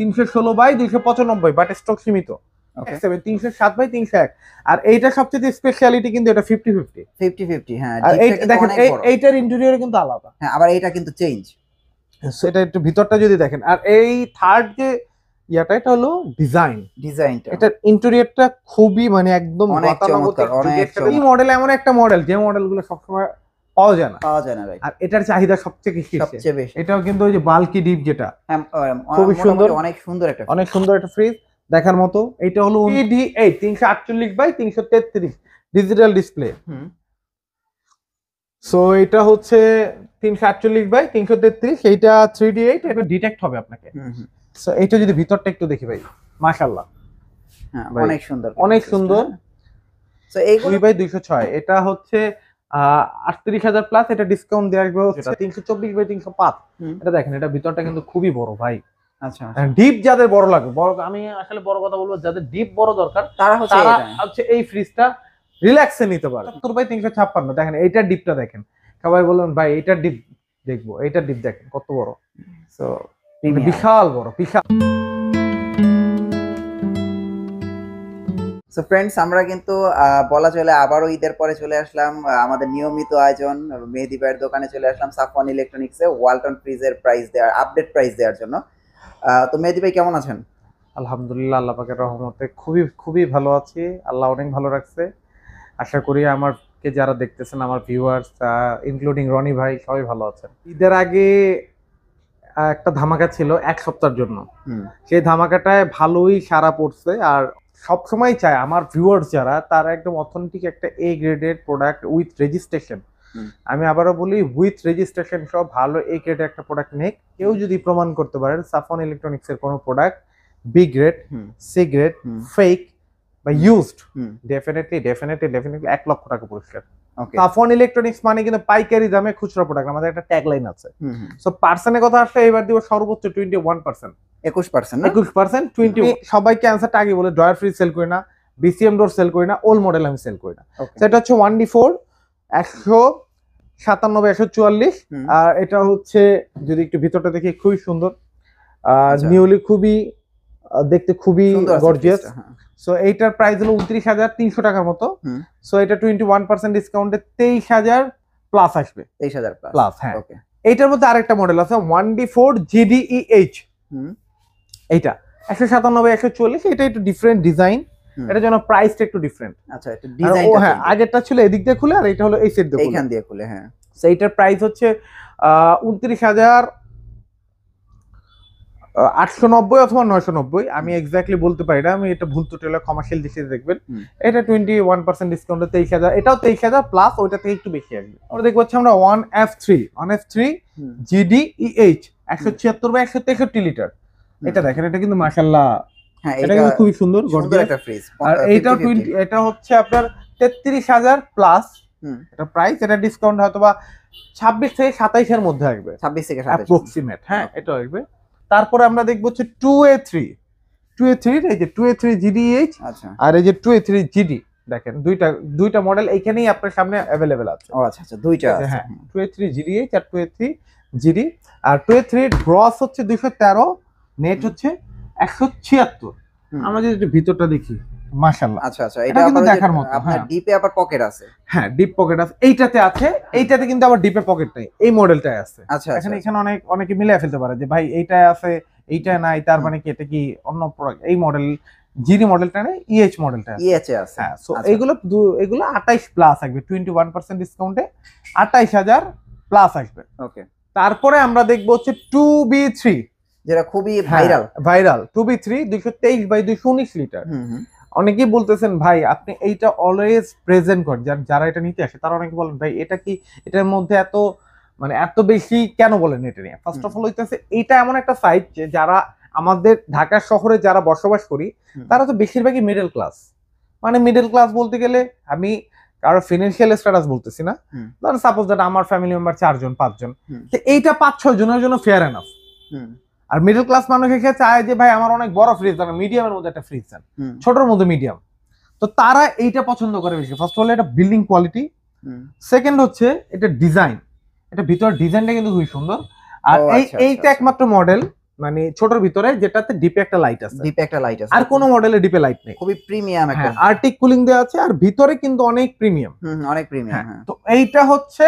316/295 but stock সীমিত। 307/301। আর এইটা সবচেয়ে স্পেশালিটি কিন্তু এটা 50-50। হ্যাঁ, আর এইটা দেখেন এইটার ইন্টেরিয়র কিন্তু আলাদা। হ্যাঁ, আবার এটা কিন্তু চেঞ্জ। সেটা একটু ভিতরটা যদি দেখেন। আর এই থার্ড যে ইয়াটা এটা হলো ডিজাইনটা। এটার ইন্টেরিয়রটা খুবই মানে একদম গতানুগতিক। এই মডেল এমন একটা মডেল যে মডেলগুলো সবসময় পাওয়া যায় না। রাইট। আর এটার চাহিদা সবচেয়ে বেশি। এটাও কিন্তু ওই যে বাল্কি ডিপ যেটা খুবই সুন্দর, অনেক সুন্দর একটা ফ্রিজ দেখার মতো। এটা হলো D8 348/333 ডিজিটাল ডিসপ্লে। সো এটা হচ্ছে 348/333, এইটা 3D8 এটা ডিটেক্ট হবে আপনাকে। সো এটা যদি ভিতরটা একটু দেখি ভাই, মাশাআল্লাহ। হ্যাঁ, অনেক সুন্দর। সো এই 2/206 এটা হচ্ছে 38,000 প্লাস। এটা ডিসকাউন্ট দেওয়া আসবে হচ্ছে 324/305। এটা দেখেন, এটা ভিতরটা কিন্তু খুবই বড় ভাই। আচ্ছা, ডিপ যাদের বড় লাগবে, আমি আসলে বড় কথা বলবো, যাদের ডিপ বড় দরকার তারা হচ্ছে এই ফ্রিজটা রিল্যাক্সে নিতে পারে। 70/356 দেখেন, এইটার ডিপটা দেখেন। সবাই বলুন ভাই এইটার ডিপ দেখবো, এইটার ডিপ দেখেন কত বড়। সো বিশাল বড়, বিশাল। সো ফ্রেন্ডস, আমরা কিন্তু বলা চলে আবারও ঈদের পরে চলে আসলাম আমাদের নিয়মিত আয়োজন মেহেদী ভাইয়ের দোকানে চলে আসলাম সাফওয়ান ইলেকট্রনিক্সে ওয়ালটন ফ্রিজের প্রাইস দেওয়ার, আপডেট প্রাইস দেওয়ার জন্য। তো মেহেদী ভাই কেমন আছেন? আলহামদুলিল্লাহ, আল্লাহ পাকের রহমতে খুবই ভালো আছি। আল্লাহ অনেক ভালো রাখছে। আশা করি আমারকে যারা দেখতেছেন, আমার ভিউয়ার্স ইনক্লুডিং রনি ভাই, সবাই ভালো আছেন। ঈদের আগে একটা ধামাকা ছিল এক সপ্তাহের জন্য। সেই ধামাকাটায় ভালোই সাড়া পড়ছে। আর সবসময় চাই আমার ভিউয়ার্স যারা, তারা একদম অথেন্টিক একটা এ গ্রেডের প্রোডাক্ট উইথ রেজিস্ট্রেশন। আমি আবারও বলি, উইথ রেজিস্ট্রেশন সব ভালো এ গ্রেডের একটা প্রোডাক্ট নেই। কেউ যদি প্রমাণ করতে পারেন সাফওয়ান ইলেকট্রনিক্স এর কোনো product B grade, C grade, fake বা ইউজড, ডেফিনেটলি 1 লক্ষ টাকা পুরস্কার। সাফওয়ান ইলেকট্রনিক্স মানে কিন্তু পাইকারি দামে খুচরা প্রোডাক্ট, আমাদের একটা ট্যাগলাইন আছে। সো পার্সেন্টের কথা আসলে এবার দিব সর্বোচ্চ 21%, 21%, 20। সবাইকে অ্যানসারটা আগে বলে, ড্রয়ার ফ্রিজ সেল করি না, বিসিএম ডোর সেল করি না, ওল্ড মডেল আমি সেল করি না। সেটা হচ্ছে 1D4 197/144। আর এটা হচ্ছে যদি একটু ভিতরটা দেখি, খুবই সুন্দর, নিউলি, খুবই দেখতে খুবই গর্জিয়াস। সো এইটার প্রাইস হলো 29,300 টাকার মতো। সো এটা 21% ডিসকাউন্টে 23,000 প্লাস আসবে। 23,000 প্লাস। হ্যাঁ, এইটার মধ্যে আরেকটা মডেল আছে 1D4 GDEH। এইটা 197/144। এটা একটু ডিফারেন্ট ডিজাইন, এটার জন্য প্রাইসটা একটু ডিফারেন্ট। আচ্ছা, এটা ডিজাইনটা হ্যাঁ, আগেরটা ছিল এদিক দিয়ে খুলে, আর এটা হলো এই সাইড দিয়ে খুলে, এইখান দিয়ে খুলে। হ্যাঁ, সো এইটার প্রাইস হচ্ছে 29,890 অথবা 990। আমি এক্স্যাক্টলি বলতে পারি না, আমি এটা ভুল ত্রুটি হলে ক্ষমাশীল দৃষ্টিতে দেখবেন। এটা 21% ডিসকাউন্টে 23,000। এটাও 23,000 প্লাস, ওইটা থেকে একটু বেশি আসবে। আমরা দেখবো হচ্ছে আমরা 1F3 GDEH 176/163 লিটার। এটা দেখেন, এটা কিন্তু মাশাআল্লাহ, এটা কিন্তু খুবই সুন্দর একটা ফ্রিজ। আর এইটাও এটা হচ্ছে আপনার 33,000 প্লাস এটা প্রাইস। এটা ডিসকাউন্ট হয়তো বা 26 থেকে 27 এর মধ্যে আসবে, 26 থেকে 27 অ্যাপ্রক্সিমেট। হ্যাঁ, এটা আসবে। তারপরে আমরা দেখবো হচ্ছে 2A3, এই যে 2A3 GDH আর এই যে 2A3 GD। দেখেন দুইটা মডেল এইখানেই আপনার সামনে अवेलेबल আছে। আচ্ছা, দুইটা আছে। হ্যাঁ, 2A3 GDH আর 2A3 GD। আর 2A3 গ্রস হচ্ছে 213, নেট হচ্ছে 176। আমরা যদি একটু ভিতরটা দেখি, মাশাআল্লাহ। আচ্ছা, এটা আবার দেখার মতো। আপনার ডিপে আবার পকেট আছে। হ্যাঁ, ডিপ পকেট আছে, এইটাতে আছে। এইটাতে কিন্তু আবার ডিপে পকেট নাই, এই মডেলটাই আছে। আচ্ছা, এখানে অনেকে মিলিয়ে ফেলতে পারে যে ভাই এইটাই আছে এইটা নাই, তার মানে কি এটা কি অন্য প্রোডাক্ট। এই মডেল জিডি মডেলটা নেই, ইএইচ মডেলটা আছে। হ্যাঁ, সো এগুলো 28 প্লাস আসবে 21% ডিসকাউন্টে, 28,000 প্লাস আসবে। ওকে, তারপরে আমরা দেখবো হচ্ছে 2B3, যেটা খুবই ভাইরাল 2B3 223/219 লিটার। অনেকেই বলতেছেন ভাই আপনি এইটা অলওয়েজ প্রেজেন্ট করেন, যারা এটা নিতে আসে তারা অনেকে বলেন ভাই এটা কি, এটার মধ্যে এত বেশি কেন বলেন এটা নিয়ে। ফার্স্ট অফ অল হইতেছে এইটা এমন একটা সাইট যে যারা আমাদের ঢাকা শহরে যারা বসবাস করি তারা তো বেশিরভাগই মিডল ক্লাস। মানে মিডল ক্লাস বলতে গেলে আমি কারো ফিনান্সিয়াল স্ট্যাটাস বলতেছি না, ধরেন সাপোজ দ্যাট আমার ফ্যামিলি মেম্বার 4 জন 5 জন, এইটা 5-6 জনের জন্য ফেয়ার এনাফ। আর মিডল ক্লাস মানুষ এসে চায় যে ভাই আমার অনেক বড় ফ্রিজ দেন, মিডিয়ামের মধ্যে একটা ফ্রিজ দেন, ছোটর মধ্যে মিডিয়াম। তো তারা এইটা পছন্দ করে বেশি। ফার্স্ট অফ অল এটা বিল্ডিং কোয়ালিটি, সেকেন্ড হচ্ছে এটা ডিজাইন, এটা ভিতরের ডিজাইনটা কিন্তু খুবই সুন্দর। আর এইটা একমাত্র মডেল মানে ছোটর ভিতরে যেটাতে ডিপে একটা লাইট আছে, ডিপে একটা লাইট আছে, আর কোনো মডেলে ডিপে লাইট নেই, খুবই প্রিমিয়াম একটা, আর্টিক কুলিং দেওয়া আছে, আর ভিতরে কিন্তু অনেক প্রিমিয়াম, অনেক প্রিমিয়াম। হ্যাঁ, তো এইটা হচ্ছে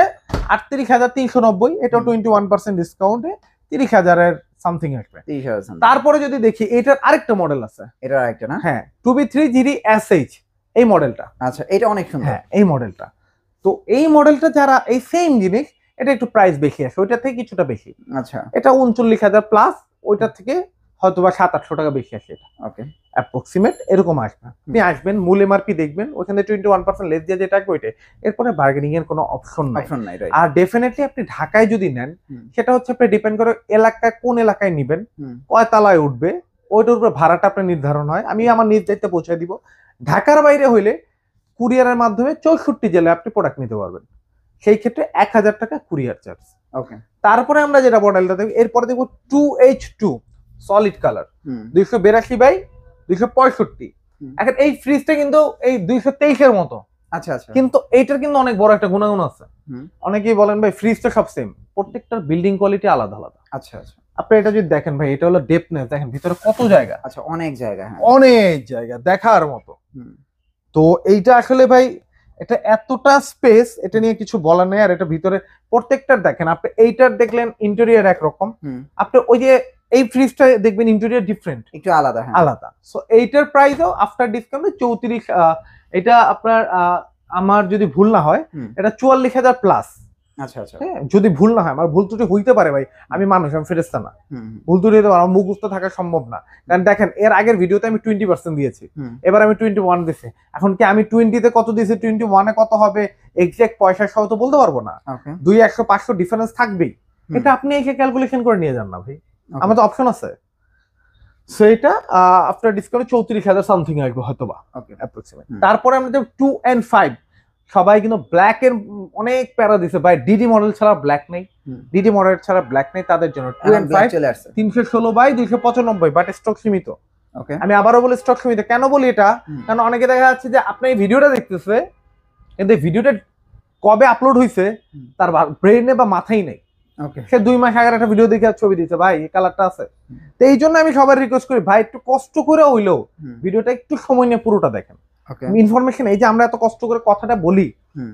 38,390, এটা 21% ডিসকাউন্টে 30,000-এর সামথিং আসবে। 30,000। তারপরে যদি দেখি এটার আরেকটা মডেল আছে, এটার আরেকটা না? হ্যাঁ 2B3GD এই মডেলটা। আচ্ছা, এটা অনেক সুন্দর। হ্যাঁ এই মডেলটা, তো এই মডেলটা যারা এই সেম জিনিস, এটা একটু প্রাইস বেশি আসে, ওইটা থেকে কিছুটা বেশি। আচ্ছা, এটা 39,000 প্লাস, ওইটার থেকে হয়তো বা 700-800 টাকা বেশি আসে, এটা ওকে অ্যাপ্রক্সিমেট এরকম আসবে। আপনি আসবেন, মূল এমআরপি দেখবেন, ওখানে 21% লেস দিয়ে যেটা আসবে ওইটাই, এরপরে বার্গেনিং এর কোনো অপশন নাই। অপশন নাই, রাইট। আর ডেফিনেটলি আপনি ঢাকায় যদি নেন, সেটা হচ্ছে আপনি ডিপেন্ড করে এলাকায়, কোন এলাকায় নিবেন, কয় তলায় উঠবে, ওইটার উপর ভাড়াটা আপনার নির্ধারণ হয়। আমি আমার নিজ দায়িত্বে পৌঁছে দিব। ঢাকার বাইরে হইলে কুরিয়ারের মাধ্যমে 64 জেলায় আপনি প্রোডাক্ট নিতে পারবেন, সেই ক্ষেত্রে 1,000 টাকা কুরিয়ার চার্জ। ওকে, তারপরে আমরা যেটা মডেলটা দেখব, এরপরে দেখবো 2H2 সলিড কালার 282/265। এখন এই ফ্রিজটা কিন্তু এই 223-এর মতো। আচ্ছা আচ্ছা, কিন্তু এইটার কিন্তু অনেক বড় একটা গুণাগুণ আছে। অনেকেই বলেন ভাই ফ্রিজটা সব সেম, প্রত্যেকটার বিল্ডিং কোয়ালিটি আলাদা আলাদা। আচ্ছা আচ্ছা, আপনি এটা যদি দেখেন ভাই, এটা হলো ডেপথনেস, দেখেন ভিতরে কত জায়গা। আচ্ছা, অনেক জায়গা, হ্যাঁ অনেক জায়গা দেখার মতো। তো এইটা আসলে ভাই, এটা এতটা স্পেস, এটা নিয়ে কিছু বলার নেই। আর এটা ভিতরে প্রত্যেকটার দেখেন, আপনি এইটার দেখলেন ইন্টেরিয়র একরকম, আপনি ওই যে এই ফ্রিজটা দেখবেন ইন্টেরিয়র ডিফারেন্ট, একটু আলাদা, হ্যাঁ আলাদা। সো এইটার প্রাইসও আফটার ডিসকাউন্টে 34, এটা আপনার আমার যদি ভুল না হয় এটা 44,000 প্লাস। আচ্ছা আচ্ছা, হ্যাঁ যদি ভুল না হয়, আমার ভুল ত্রুটি হইতে পারে ভাই, আমি মানুষ, আমি ফেরেশতা না, ভুল ত্রুটি হতে পারে, আমার মুখস্থ থাকা সম্ভব না। কারণ দেখেন এর আগের ভিডিওতে আমি 20% দিয়েছি, এবার আমি 21 দিছি। এখন কি আমি 20-তে কত দিয়েছি, 21-এ কত হবে, এক্সাক্ট পয়সা সহ তো বলতে পারবো না, 200-100-500 ডিফারেন্স থাকবেই। এটা আপনি এসে ক্যালকুলেশন করে নিয়ে যান না ভাই, আমার তো অপশন আছে। সো এটা আফটার ডিসকাউন্টে 34,000 সামথিং আসবে হয়তো বা, অ্যাপ্রক্সিমেট। তারপরে আমাদের 2 and 5, সবাই কিন্তু ব্ল্যাক এর অনেক প্যারা দিছে ভাই, ডিডি মডেল ছাড়া ব্ল্যাক নেই, ডিডি মডেল ছাড়া ব্ল্যাক নেই, তাদের জন্য 2 and 5 চলে আসছে 316/295, বাট স্টক সীমিত। ওকে, আমি আবারও বলি স্টক সীমিত। কেন বলি এটা, কারণ অনেকে দেখা যাচ্ছে যে আপনি এই ভিডিওটা দেখতেছে, কিন্তু এই ভিডিওটা কবে আপলোড হয়েছে তার ব্রেইনে বা মাথায় নেই। ওকে, সে 2 মাস আগে একটা ভিডিও দেখে ছবি দিচ্ছে, ভাই এই কালারটা আছে। তো এই জন্য আমি সবার রিকোয়েস্ট করি, ভাই একটু কষ্ট করে হইলেও ভিডিওটা একটু সময় নিয়ে পুরোটা দেখেন। ইনফরমেশন, এই যে আমরা এত কষ্ট করে কথাটা বলি,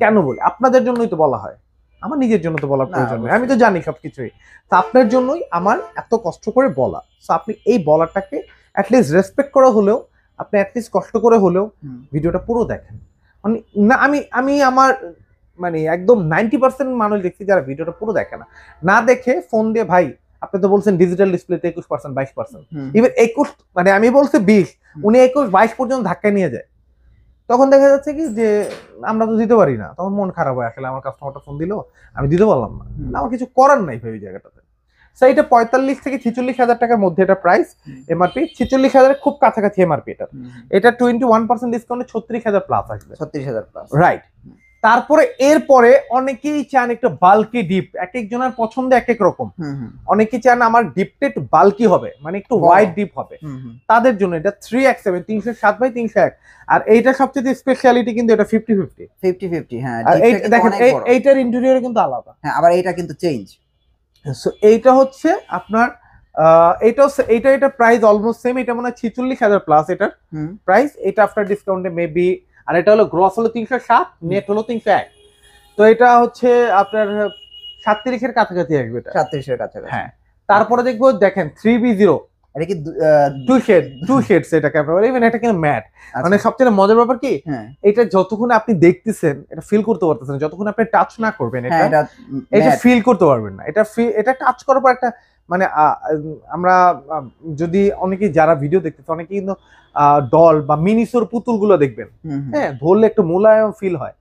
কেন বলি, আপনাদের জন্যই তো বলা হয়, আমার নিজের জন্য তো বলার প্রয়োজন নেই, আমি তো জানি সবকিছুই। তো আপনার জন্যই আমার এত কষ্ট করে বলা। তো আপনি এই বলাটাকে অ্যাটলিস্ট রেসপেক্ট করে হলেও, আপনি অ্যাটলিস্ট কষ্ট করে হলেও ভিডিওটা পুরো দেখেন। মানে না, আমি আমার মানে একদম 90% মানুষ দেখছি যারা ভিডিওটা পুরো দেখে না, না দেখে ফোন দিয়ে, ভাই আপনি তো বলছেন ডিজিটাল ডিসপ্লেতে 21%, 22%, ইভেন 21, মানে আমি বলছি 20, উনি 21-22 পর্যন্ত ধাক্কায় নিয়ে যায়। তখন দেখা যাচ্ছে কি যে আমরা তো দিতে পারি না, তখন মন খারাপ হয়, আসলে আমার কাস্টমারটা ফোন দিল, আমি দিতে পারলাম না, আমার কিছু করার নাই ভাই ওই জায়গাটাতে। সো এটা 45,000-46,000 টাকার মধ্যে এটা প্রাইস, এমআরপি 46,000 খুব কাছাকাছি এমআরপি। এটা 21% ডিসকাউন্টে 36,000 প্লাস আসবে, 36,000 প্লাস, রাইট। তারপরে এরপরে অনেকেই চান একটু বাল্কি ডিপ, এক একজনের পছন্দ এক এক রকম। অনেকেই চান আমার ডিপটা একটু বাল্কি হবে, মানে একটু ওয়াইড ডিপ হবে, তাদের জন্য এটা 3X7 307/301। আর এইটা সবচেয়ে স্পেশালিটি কিন্তু এটা 50-50, হ্যাঁ দেখেন এইটার ইন্টেরিয়র কিন্তু আলাদা, হ্যাঁ আবার এইটা কিন্তু চেঞ্জ। সো এইটা হচ্ছে আপনার এটা প্রাইস অলমোস্ট সেম, এটা মনে হয় 46,000 প্লাস এটার প্রাইস। এটা আফটার ডিসকাউন্টে মেবি, আর এটা হলো গ্রস হলো 307, নেট হলো 301। তো এটা হচ্ছে আপনার 37-এর কাছাকাছি আসবে, এটা 37-এর কাছাকাছি। হ্যাঁ, তারপরে দেখবো দেখেন 3B0, এটা কি 2 শেডস, এটা ক্যামেরা, ইভেন এটা কিন্তু ম্যাট। মানে সবচেয়ে মজার ব্যাপার কি, এটা যতক্ষণ আপনি দেখতেছেন এটা ফিল করতে পারতেছেন, যতক্ষণ আপনি টাচ না করবেন এটা ফিল করতে পারবেন না। এটা টাচ করার পর একটা মানে আমরা যদি অনেকে যারা ভিডিও দেখতেছে, অনেকে কিন্তু ডল বা মিনিসোর পুতুলগুলো দেখবেন, হ্যাঁ ধরলে একটু মুলায়ম ফিল হয়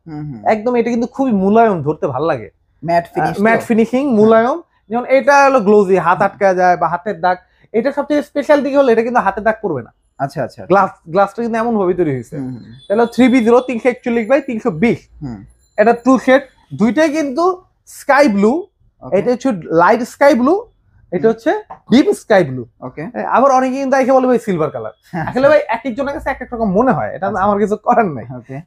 একদম। এটা কিন্তু খুবই মুলায়ম, ধরতে ভালো লাগে, ম্যাট ফিনিশিং মুলায়ম। যেমন এটা হলো গ্লোজি, হাত আটকা যায় বা হাতের দাগ। এটা সবচেয়ে স্পেশাল দিক হলো এটা কিন্তু হাতে দাগ পড়বে না। আচ্ছা আচ্ছা, গ্লাসটা কিন্তু এমন ভাবে তৈরি হয়েছে। তাহলে 3B0 341/320, এটা 2 শেড, দুইটাই কিন্তু স্কাই ব্লু। এটা হচ্ছে লাইট স্কাই ব্লু, এটা হচ্ছে ডিপ স্কাই ব্লু। ওকে, আবার অনেকে কিন্তু দেখে বলে ভাই সিলভার কালার, আসলে ভাই এক একজনের কাছে এক এক রকম মনে হয়, এটা আমার কিছু করার নাই।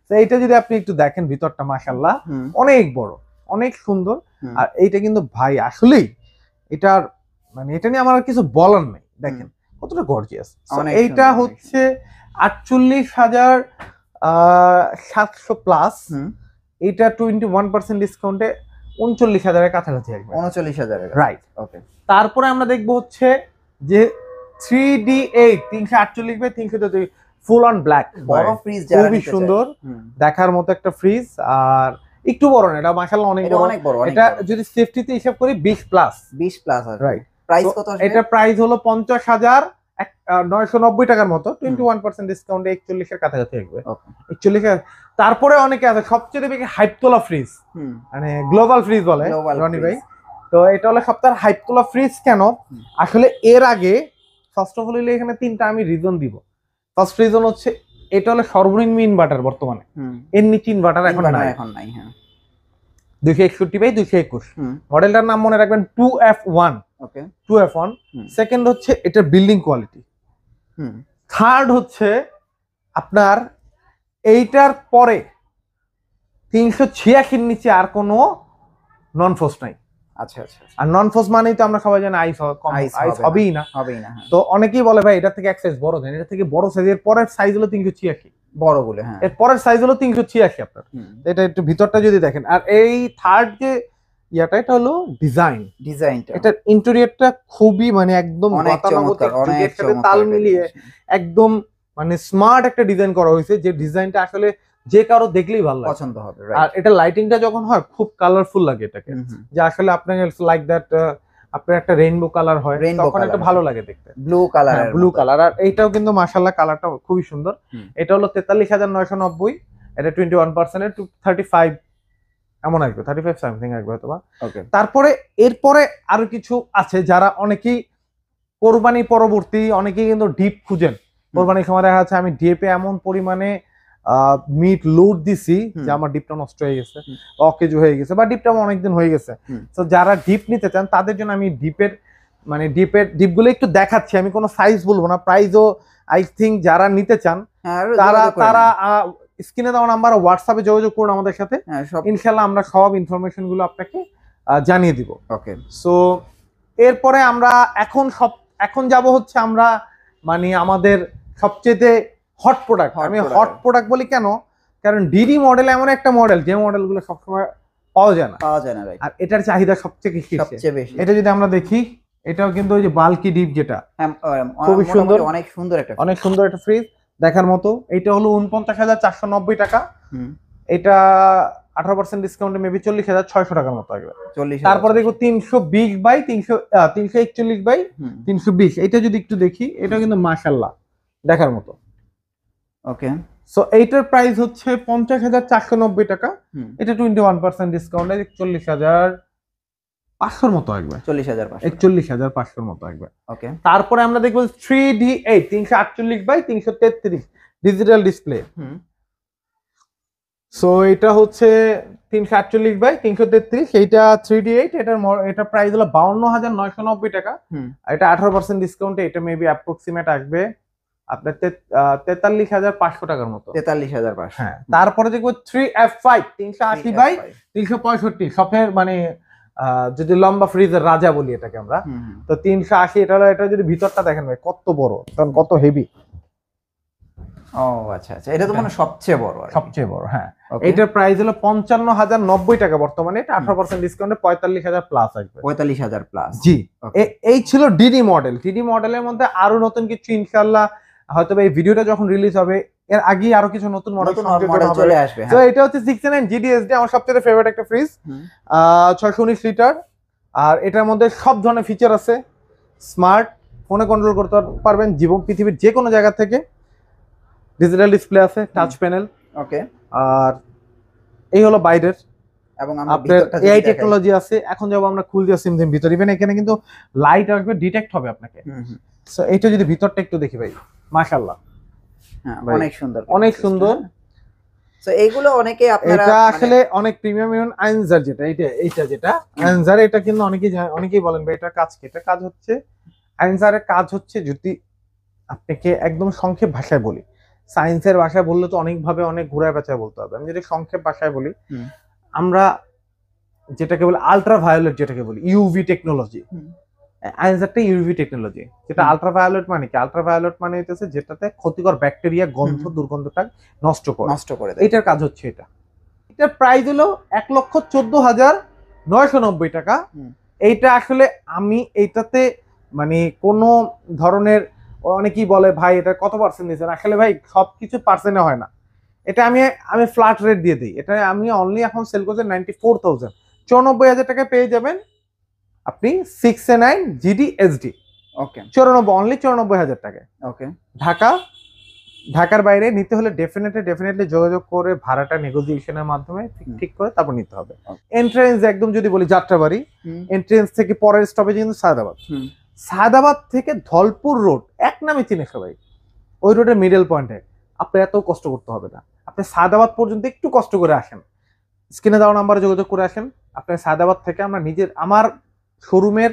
তো এইটা যদি আপনি একটু দেখেন ভিতরটা মাশাআল্লাহ অনেক বড়, অনেক সুন্দর। আর এইটা কিন্তু ভাই আসলেই এটার মানে এটা নিয়ে আমার আর কিছু বলার নেই। দেখেন কতটা গর্জিয়াস। অনেক এইটা সুন্দর, অনেক হচ্ছে 48,700 প্লাস। এটা 21% ডিসকাউন্টে 39,000 এর কাছাকাছি আসবে। 39,000 রাইট। ওকে। তারপরে আমরা দেখবো হচ্ছে যে 3D8 348 by 333 full on black, বড় ফ্রিজ যারা খুবই নিতে চায়। সুন্দর দেখার মতো একটা ফ্রিজ। আর একটু বড় না, এটা মাশাআল্লাহ অনেক এটা বড়। অনেক বড়, অনেক এটা বড়। যদি সেফটিতে হিসাব করি 20 প্লাস। 20 প্লাস আছে। রাইট। প্রাইস কত আসবে? এটা প্রাইস হলো 50,990 টাকার মতো, 21% ডিসকাউন্টে 41 এর কাছাকাছি আসবে। ওকে। 41। তারপরে অনেকে আছে সবচেয়ে বেশি হাইপ তোলা ফ্রিজ, মানে গ্লোবাল ফ্রিজ বলে রনি ভাই। তো এটা হলো সবচেয়ে হাইপ তোলা ফ্রিজ। কেন? আসলে এর আগে ফার্স্ট অফ অল এখানে তিনটা আমি রিজন দিব। ফার্স্ট রিজন হচ্ছে এটা হলো সর্বনিম্ন ইনভার্টার বর্তমানে, এর নিচে ইনভার্টার এখন নাই। হ্যাঁ 261 বাই 221 মডেলটার নাম মনে রাখবেন 2F1। ওকে 2F1। সেকেন্ড হচ্ছে এটার বিল্ডিং কোয়ালিটি। থার্ড হচ্ছে আপনার এইটার পরে 386 নিচে আর কোনো নন ফোর্স নাই। আচ্ছা আচ্ছা। আর নন ফোর্স মানেই তো আমরা সবাই জানি আইস হবেই না। তো অনেকেই বলে ভাই এটা থেকে এক সাইজ বড় দেন, এটা থেকে বড় সাইজের পরের সাইজ হলো 386 বড় বলে। হ্যাঁ এর পরের সাইজ হলো 386 আপনার। এটা একটু ভিতরটা যদি দেখেন। আর এই থার্ড যে ইয়াটা এটা হলো ডিজাইনটা, এটার ইন্টেরিয়রটা খুবই মানে একদম গতানুগতিক যুগের সাথে তাল মিলিয়ে একদম মানে স্মার্ট একটা ডিজাইন করা হয়েছে, যে ডিজাইনটা আসলে যে কারো দেখলেই ভালো লাগে, পছন্দ হবে। আর এটা লাইটিংটা যখন হয় খুব কালারফুল লাগে এটাকে, যে আসলে আপনার লাইক দ্যাট আপনার একটা রেইনবো কালার হয় তখন একটা ভালো লাগে দেখতে, ব্লু কালার। আর এইটাও কিন্তু মাশাআল্লাহ কালারটা খুবই সুন্দর। এটা হলো 43,990, এটা 21% 235 এমন আসবে, 35 সামথিং আসবে হয়তো বা। তারপরে এরপরে আরো কিছু আছে যারা অনেকেই কোরবানি পরবর্তী অনেকেই কিন্তু ডিপ খুঁজেন। কোরবানির সময় দেখা যাচ্ছে আমি ডিপে এমন পরিমাণে মিট লোড দিছি যে আমার ডিপটা নষ্ট হয়ে গেছে, অকেজ হয়ে গেছে, বা ডিপটা অনেকদিন হয়ে গেছে। তো যারা ডিপ নিতে চান তাদের জন্য আমি ডিপগুলো একটু দেখাচ্ছি। আমি কোনো সাইজ বলবো না, প্রাইসও আই থিঙ্ক যারা নিতে চান তারা স্ক্রিনে দেওয়া নাম্বার হোয়াটসঅ্যাপে যোগাযোগ করুন আমাদের সাথে, ইনশাল্লাহ আমরা সব ইনফরমেশন গুলো আপনাকে জানিয়ে দিব। ওকে। সো এরপরে আমরা এখন যাব হচ্ছে আমরা মানে আমাদের সবচেয়ে হট প্রোডাক্ট। আমি হট প্রোডাক্ট বলি কেন, কারণ ডিডি মডেল এমন একটা মডেল যে মডেলগুলো সবসময় পাওয়া যায় না। আর এটার চাহিদা সবচেয়ে বেশি। এটা যদি আমরা দেখি, এটাও কিন্তু ওই যে বাল্কি ডিপ, যেটা খুবই সুন্দর, অনেক সুন্দর একটা ফ্রিজ দেখার মতো। এটা হলো 49,490 টাকা। এটা 18% ডিসকাউন্টে মেবি 40,600 টাকার মতো আসবে। তারপরে দেখো 320 বাই 341 বাই 320, এটা যদি একটু দেখি, এটা কিন্তু মাশাআল্লাহ দেখার মতো। ওকে। সো এইটার প্রাইস হচ্ছে 50,490 টাকা। এটা 21% ডিসকাউন্টে 41,500 মতো আসবে, 41,500 মতো আসবে। ওকে। তারপরে আমরা দেখবো 3D8 348 by 333 digital display. So এটা হচ্ছে 348 বাই 333, এইটা 3D8। এটা প্রাইস হলো 52,990 টাকা। এটা 18% ডিসকাউন্টে এটা মেবি অ্যাপ্রক্সিমেট আসবে আপনার 43,500 টাকার মতো। 43,500। হ্যাঁ। তারপরে দেখবো 3F5 380 বাই 365, সফের মানে যদি লম্বা ফ্রিজের রাজা বলি এটাকে আমরা। তো 380, এটা যদি ভিতরটা দেখেন ভাই কত বড়, কত হেভি। ও আচ্ছা আচ্ছা, এটা তো মানে সবচেয়ে বড়। হ্যাঁ। এটার প্রাইস হলো 55,090 টাকা বর্তমানে। এটা 18% ডিসকাউন্টে 45,000 প্লাস আসবে। 45,000 প্লাস। জি। এই ছিল ডিডি মডেল। ডিডি মডেলের মধ্যে আরো নতুন কিছু ইনশাআল্লাহ হয়তো এই ভিডিওটা যখন রিলিজ হবে এর আগে আরো কিছু নতুন মডেল চলে আসবে। তো এটা হচ্ছে 69 GDSD, আমার সবচেয়ে ফেভারিট একটা ফ্রিজ, 619 লিটার। আর এটার মধ্যে সব ধরনের ফিচার আছে, স্মার্ট ফোনে কন্ট্রোল করতে পারবেন জীবন পৃথিবীর যে কোনো জায়গা থেকে। ডিজিটাল ডিসপ্লে আছে, টাচ প্যানেল। ওকে। আর এই হলো বাইরের, এবং আপনার এআই টেকনোলজি আছে। এখন যাব আমরা খুল দিয়ে সিম ভিতরে, ইভেন এখানে কিন্তু লাইট আসবে, ডিটেক্ট হবে আপনাকে। সো এটা যদি ভিতরটা একটু দেখি ভাই, মাশাআল্লাহ অনেক সুন্দর। সো এইগুলো অনেকে আপনারা এটা আসলে অনেক প্রিমিয়াম। আইনজার যেটা যেটা আইনজার, এটা কিন্তু অনেকেই বলেন ভাই এটা কাজ কি? এটা কাজ হচ্ছে, আইনজারের কাজ হচ্ছে, যদি আপনাকে একদম সংক্ষেপ ভাষায় বলি, সায়েন্সের ভাষায় বললে তো অনেকভাবে অনেক ঘুরায় পেঁচায় বলতে হবে। আমি যদি সংক্ষেপ ভাষায় বলি, আমরা যেটাকে বলি আলট্রা ভায়োলেট, যেটাকে বলি ইউভি টেকনোলজি, আইনজারটা ইউভি টেকনোলজি, যেটা আলট্রাভায়োলেট মানে কি, আলট্রাভায়োলেট মানে হইতেছে যেটাতে ক্ষতিকর ব্যাকটেরিয়া গন্ধ দুর্গন্ধটা নষ্ট করে দেয়, এটার কাজ হচ্ছে এটা। এটার প্রাইস হলো 1,14,990 টাকা। এইটা আসলে আমি এইটাতে মানে কোনো ধরনের, অনেকেই বলে ভাই এটা কত পার্সেন্ট দিয়েছেন, আসলে ভাই সবকিছু পার্সেন্টে হয় না, এটা আমি ফ্ল্যাট রেট দিয়ে দিই। এটা আমি অনলি এখন সেল করছি 94,000, 94,000 টাকায় পেয়ে যাবেন আপনি 6A9 GD SD। ওকে, 94, অনলি 94,000 টাকায়। ওকে, ঢাকার বাইরে নিতে হলে ডেফিনেটলি যোগাযোগ করে ভাড়াটা নেগোসিয়েশনের মাধ্যমে ঠিক করে তারপর নিতে হবে। এন্ট্রেন্স একদম যদি বলি যাত্রাবাড়ি, এন্ট্রেন্স থেকে পরের স্টপেজ কিন্তু সায়দাবাদ। সায়দাবাদ থেকে ধলপুর রোড এক নামে চিনে সবাই, ওই রোডের মিডল পয়েন্টে। আপনি এত কষ্ট করতে হবে না, আপনি সায়দাবাদ পর্যন্ত একটু কষ্ট করে আসেন, স্ক্রিনে দেওয়া নাম্বারে যোগাযোগ করে আসেন। আপনি সায়দাবাদ থেকে আমার শোরুমের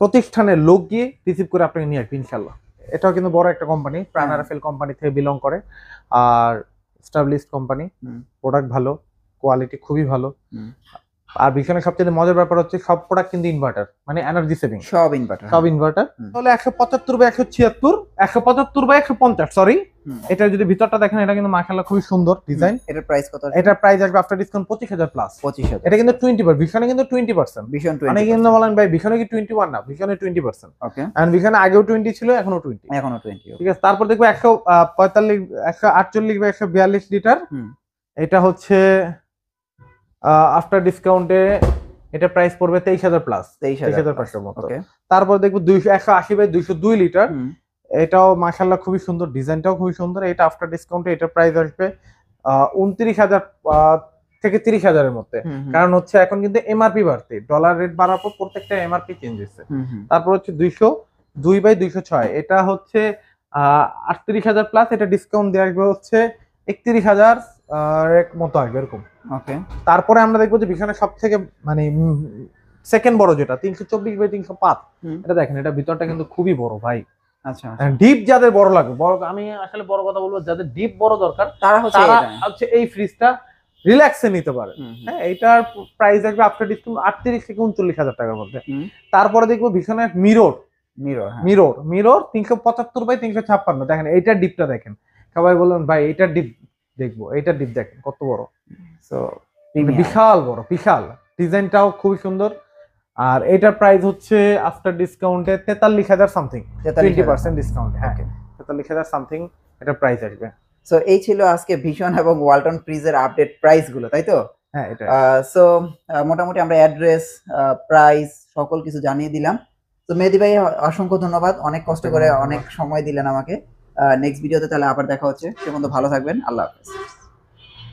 প্রতিষ্ঠানের লোক গিয়ে রিসিভ করে আপনাকে নিয়ে আসবে ইনশাল্লাহ। এটাও কিন্তু বড় একটা কোম্পানি, প্রাণারাফেল কোম্পানি থেকে বিলং করে, আর এস্টাবলিশড কোম্পানি, প্রোডাক্ট ভালো, কোয়ালিটি খুবই ভালো। আর ভীষণের সবচেয়ে মজার ব্যাপার হচ্ছে সব প্রোডাক্ট কিন্তু ইনভার্টার, মানে এনার্জি সেভিং, সব ইনভার্টার। তাহলে 175/176, 175/150, সরি। এটা যদি ভিতরটা দেখেন, এটা কিন্তু মাশাআল্লাহ খুবই সুন্দর ডিজাইন। এটার প্রাইস কত? এটার প্রাইস আসবে আফটার ডিসকাউন্ট 25,000 প্লাস। 25,000। এটা কিন্তু 20%, ভীষণে কিন্তু 20%। ভীষণ 20। অনেকে কিন্তু বলেন ভাই ভীষণে কি 21 না, ভীষণে 20%। ওকে, এন্ড ভীষণে আগেও 20 ছিল, এখনো 20। ঠিক আছে। তারপর দেখবো 145, 148/142 লিটার। এটা হচ্ছে আফটার ডিসকাউন্টে এটা প্রাইস পড়বে 23,000 প্লাস, 23,500 মতো। তারপর দেখবো 180/202 লিটার। এটাও মাশাআল্লাহ খুবই সুন্দর, ডিজাইনটাও খুবই সুন্দর। এটা আফটার ডিসকাউন্টে এটা প্রাইস আসবে 29,000 থেকে 30,000 এর মধ্যে। কারণ হচ্ছে এখন কিন্তু এমআরপি বাড়তে, ডলার রেট বাড়ার পর প্রত্যেকটা এমআরপি চেঞ্জ হচ্ছে। তারপর হচ্ছে 202/206, এটা হচ্ছে 38,000 প্লাস। এটা ডিসকাউন্ট দিয়ে আসবে হচ্ছে 31,000 এর মতো আসবে এরকম। ওকে, তারপরে আমরা দেখবো যে ভীষণের সব থেকে মানে সেকেন্ড বড় যেটা 324/305, এটা দেখেন, এটা ভিতরটা কিন্তু খুবই বড় ভাই। আচ্ছা, ডিপ যাদের বড় লাগবে, আমি আসলে বড় কথা বলবো, যাদের ডিপ বড় দরকার তারা হচ্ছে এই ফ্রিজটা রিল্যাক্সে নিতে পারে। হ্যাঁ, এটার প্রাইস আসবে আফটার ডিসকাউন্ট 38 থেকে 39,000 টাকার মধ্যে। তারপরে দেখবো ভীষণের মিরর 375/356, দেখেন এইটার ডিপটা দেখেন। সবাই বললেন ভাই এইটার ডিপ দেখবো, এইটার ডিপ দেখেন কত বড়, বিশাল বড়, বিশাল। ডিজাইনটাও খুবই সুন্দর। আর এটার প্রাইস হচ্ছে আফটার ডিসকাউন্টে 43,000 সামথিং, 20% ডিসকাউন্ট। হ্যাঁ, 43,000 সামথিং এটার প্রাইস আসবে। সো এই ছিল আজকে ভীষণ এবং ওয়ালটন ফ্রিজের আপডেট প্রাইস গুলো, তাই তো? হ্যাঁ, এটা। সো মোটামুটি আমরা অ্যাড্রেস, প্রাইস সকল কিছু জানিয়ে দিলাম। তো মেহেদী ভাই অসংখ্য ধন্যবাদ, অনেক কষ্ট করে অনেক সময় দিলেন আমাকে। নেক্সট ভিডিওতে তাহলে আবার দেখা হচ্ছে। সে পর্যন্ত ভালো থাকবেন, আল্লাহ হাফেজ।